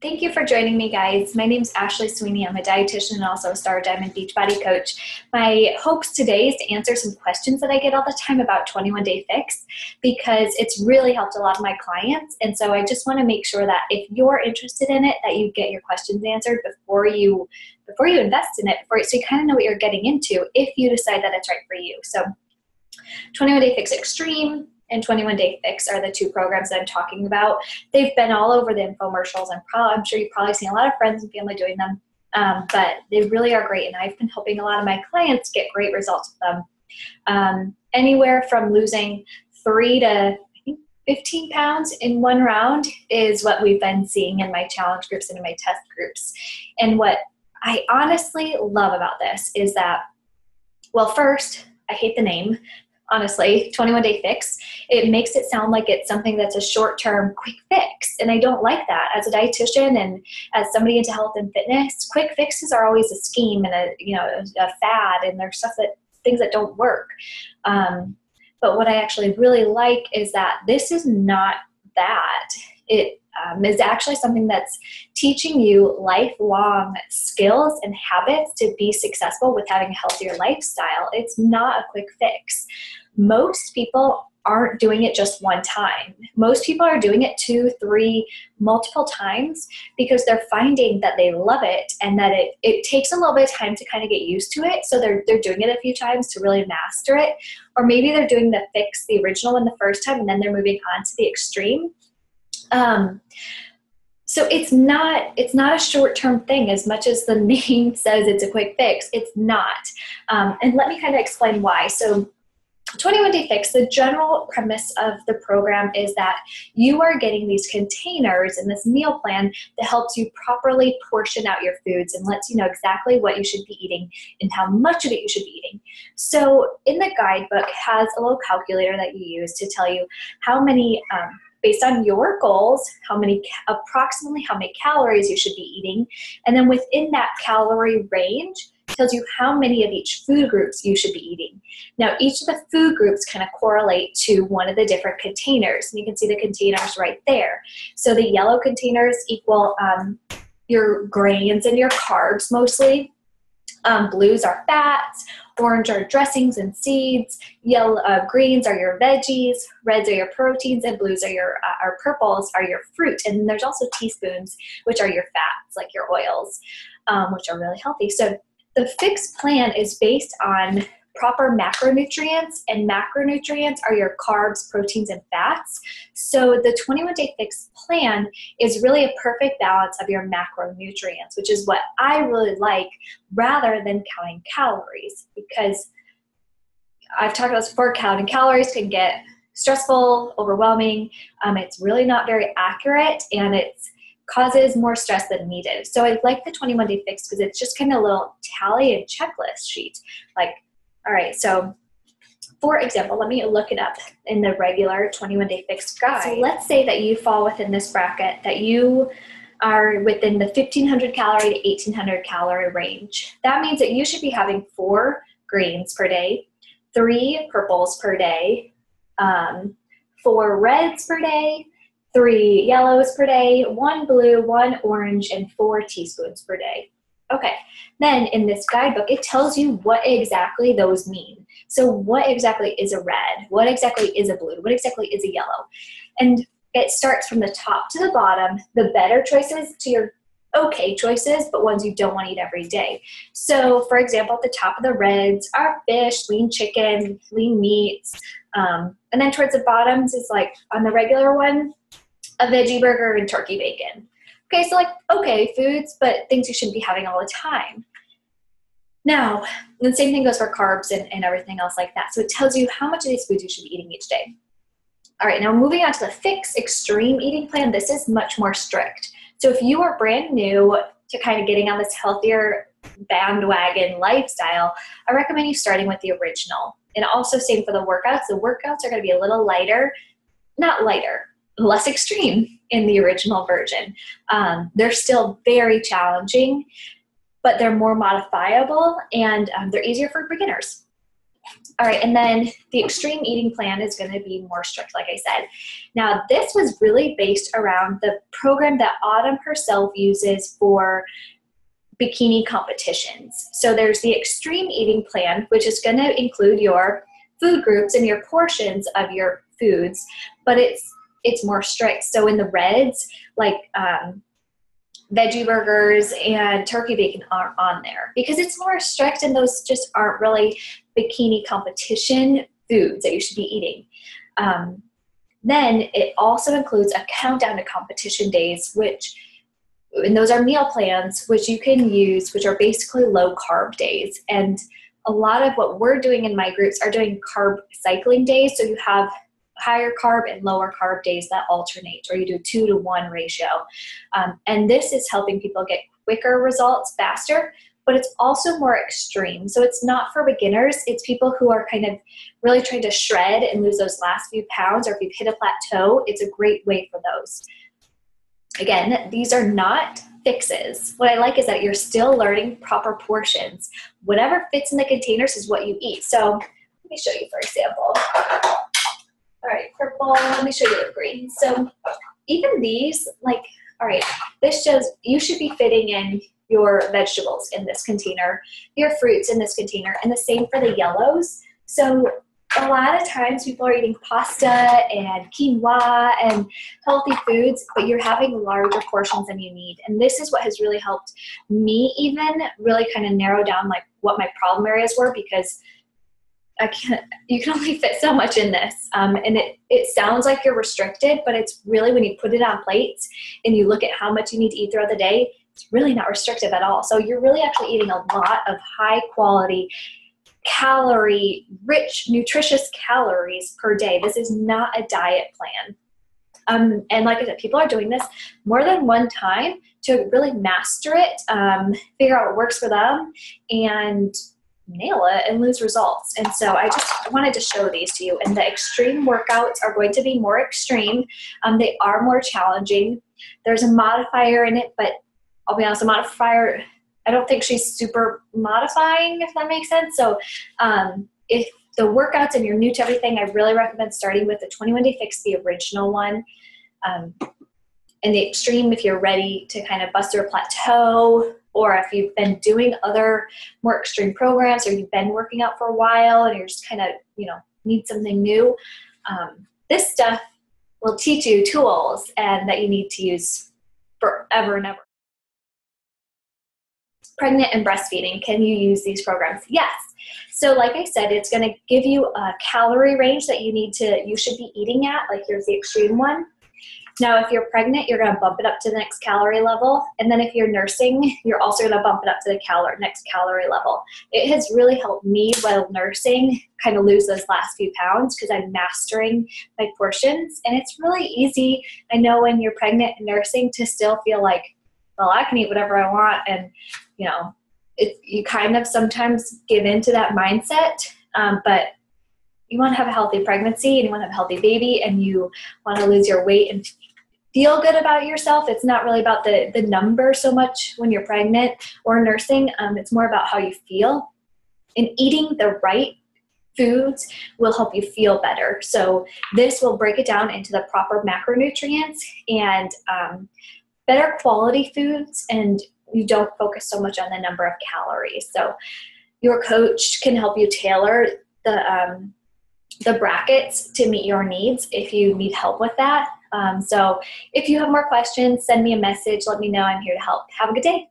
Thank you for joining me, guys. My name is Ashley Sweeney. I'm a dietitian and also a Star Diamond Beachbody coach. My hopes today is to answer some questions that I get all the time about 21 Day Fix because it's really helped a lot of my clients. And so I just want to make sure that if you're interested in it, that you get your questions answered before you invest in it, so you kind of know what you're getting into if you decide that it's right for you. So 21 Day Fix Extreme and 21 Day Fix are the two programs that I'm talking about. They've been all over the infomercials. I'm sure you've probably seen a lot of friends and family doing them, but they really are great. And I've been helping a lot of my clients get great results with them. Anywhere from losing 3 to 15 pounds in one round is what we've been seeing in my challenge groups and in my test groups. And what I honestly love about this is that, well, first, I hate the name. Honestly, 21 Day Fix, it makes it sound like it's something that's a short-term quick fix. And I don't like that. As a dietitian and as somebody into health and fitness, quick fixes are always a scheme and a fad, and there's things that don't work. But what I actually really like is that this is not that. It is actually something that's teaching you lifelong skills and habits to be successful with having a healthier lifestyle. It's not a quick fix. Most people aren't doing it just one time. Most people are doing it 2, 3, multiple times because they're finding that they love it and that it takes a little bit of time to kind of get used to it. So they're doing it a few times to really master it. Or maybe they're doing the fix, the original one, the first time, and then they're moving on to the extreme. So it's not a short-term thing as much as the name says it's a quick fix. It's not. And let me kind of explain why. So 21 Day Fix, the general premise of the program is that you are getting these containers and this meal plan that helps you properly portion out your foods and lets you know exactly what you should be eating and how much of it you should be eating. So in the guidebook has a little calculator that you use to tell you how many, based on your goals, approximately how many calories you should be eating. And then within that calorie range, tells you how many of each food groups you should be eating. Now, each of the food groups kind of correlate to one of the different containers. And you can see the containers right there. So the yellow containers equal your grains and your carbs mostly. Blues are fats, orange are dressings and seeds, greens are your veggies, reds are your proteins, and blues are purples are your fruit. And then there's also teaspoons, which are your fats, like your oils, which are really healthy. So the fix plan is based on proper macronutrients, and macronutrients are your carbs, proteins, and fats. So the 21 Day Fix plan is really a perfect balance of your macronutrients, which is what I really like, rather than counting calories, because I've talked about this before, counting calories can get stressful, overwhelming. It's really not very accurate, and it's causes more stress than needed. So I like the 21 Day Fix because it's just kind of a little tally and checklist sheet. Like, all right, so for example, let me look it up in the regular 21 Day Fix guide. So let's say that you fall within this bracket, that you are within the 1,500 calorie to 1,800 calorie range. That means that you should be having 4 greens per day, 3 purples per day, 4 reds per day, 3 yellows per day, 1 blue, 1 orange, and 4 teaspoons per day. Okay, then in this guidebook, it tells you what exactly those mean. So what exactly is a red? What exactly is a blue? What exactly is a yellow? And it starts from the top to the bottom, the better choices to your okay choices, but ones you don't want to eat every day. So for example, at the top of the reds are fish, lean chicken, lean meats. And then towards the bottoms is like on the regular one, a veggie burger and turkey bacon. Okay, so like, okay, foods, but things you shouldn't be having all the time. Now, the same thing goes for carbs and everything else like that. So it tells you how much of these foods you should be eating each day. All right, now moving on to the Fix Extreme Eating Plan, this is much more strict. So if you are brand new to kind of getting on this healthier bandwagon lifestyle, I recommend you starting with the original. And also same for the workouts. The workouts are going to be a little lighter, not lighter, less extreme in the original version. They're still very challenging, but they're more modifiable and they're easier for beginners. All right, and then the extreme eating plan is going to be more strict, like I said. Now, this was really based around the program that Autumn herself uses for bikini competitions. So there's the extreme eating plan, which is going to include your food groups and your portions of your foods, but it's more strict. So in the reds, like veggie burgers and turkey bacon aren't on there because it's more strict, and those just aren't really bikini competition foods that you should be eating. Then it also includes a countdown to competition days, and those are meal plans, which you can use, which are basically low carb days. And a lot of what we're doing in my groups are doing carb cycling days. So you have higher carb and lower carb days that alternate, or you do 2-to-1 ratio. And this is helping people get quicker results faster, but it's also more extreme. So it's not for beginners. It's people who are kind of really trying to shred and lose those last few pounds, or if you've hit a plateau, it's a great way for those. Again, these are not fixes. What I like is that you're still learning proper portions. Whatever fits in the containers is what you eat. So let me show you, for example. All right, purple, let me show you the green. So even these, like, all right, this shows you should be fitting in your vegetables in this container, your fruits in this container, and the same for the yellows. So a lot of times people are eating pasta and quinoa and healthy foods, but you're having larger portions than you need. And this is what has really helped me even really kind of narrow down like what my problem areas were, because you can only fit so much in this. And it sounds like you're restricted, but it's really, when you put it on plates and you look at how much you need to eat throughout the day, it's really not restrictive at all. So you're really actually eating a lot of high quality, calorie rich, nutritious calories per day. This is not a diet plan. And like I said, people are doing this more than one time to really master it, figure out what works for them, and nail it and lose results. And so I just wanted to show these to you. And the extreme workouts are going to be more extreme. They are more challenging. There's a modifier in it, but I'll be honest, the modifier, I don't think she's super modifying, if that makes sense. So if the workouts and you're new to everything, I really recommend starting with the 21-Day Fix, the original one. And the extreme, if you're ready to kind of bust through a plateau, or if you've been doing other more extreme programs, or you've been working out for a while and you're just kind of, need something new. This stuff will teach you tools and that you need to use forever and ever. Pregnant and breastfeeding, can you use these programs? Yes. So like I said, it's going to give you a calorie range that you should be eating at. Like here's the extreme one. Now, if you're pregnant, you're going to bump it up to the next calorie level. And then if you're nursing, you're also going to bump it up to the next calorie level. It has really helped me while nursing kind of lose those last few pounds because I'm mastering my portions. And it's really easy, I know, when you're pregnant and nursing to still feel like, well, I can eat whatever I want. And, you kind of sometimes give into that mindset. But you want to have a healthy pregnancy and you want to have a healthy baby and you want to lose your weight and feel good about yourself. It's not really about the number so much when you're pregnant or nursing. It's more about how you feel. And eating the right foods will help you feel better. So this will break it down into the proper macronutrients and better quality foods, and you don't focus so much on the number of calories. So your coach can help you tailor the brackets to meet your needs if you need help with that. So if you have more questions, send me a message. Let me know. I'm here to help. Have a good day.